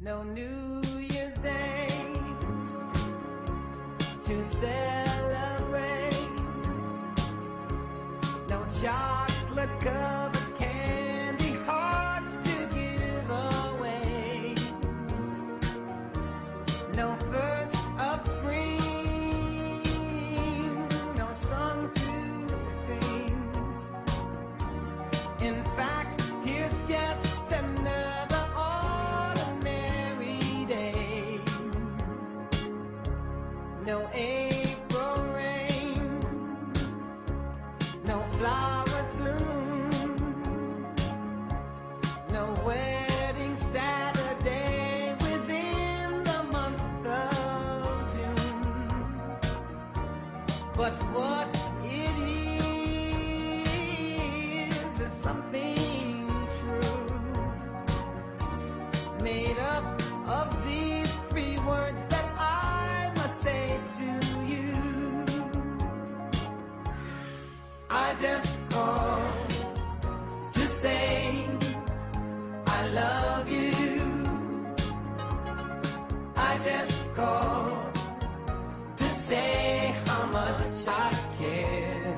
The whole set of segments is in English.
No New Year's Day to celebrate. No chocolate covered candy hearts to give away. No first of spring, no song to sing. In fact, here's just another ordinary day. No April rain, no flowers bloom, no wedding Saturday within the month of June. But what it is something true, made up of these three words that I must say to you. I just called to say I love you. I just called to say how much I care.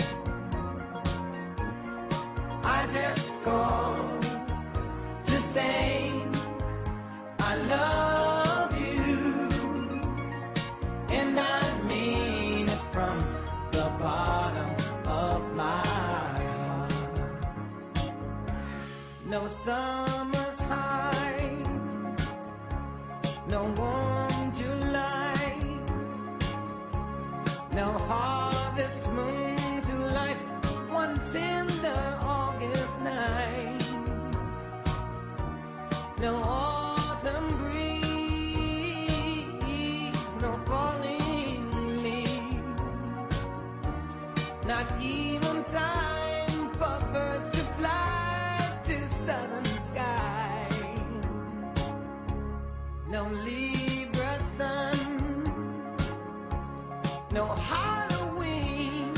I just called to say I love you, and I mean it from the bottom of my heart. No summer's high, no warm July, no harvest moon to light one tender August night. No autumn breeze, no falling leaves, not even time for birds to fly to southern sky. No Libra sun, no Halloween,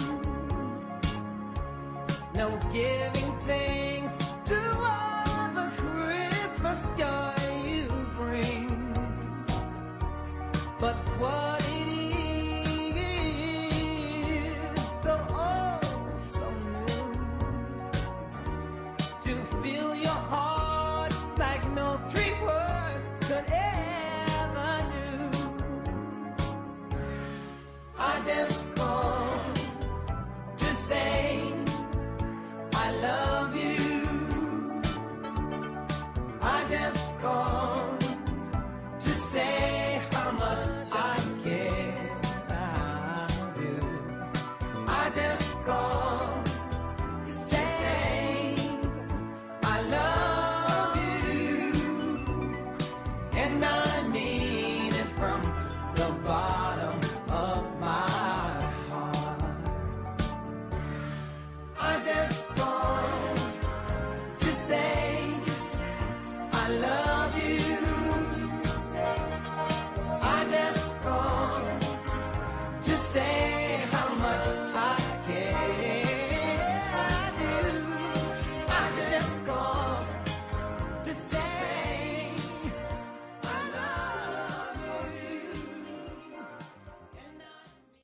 no giving thanks to all the Christmas joy you bring. But what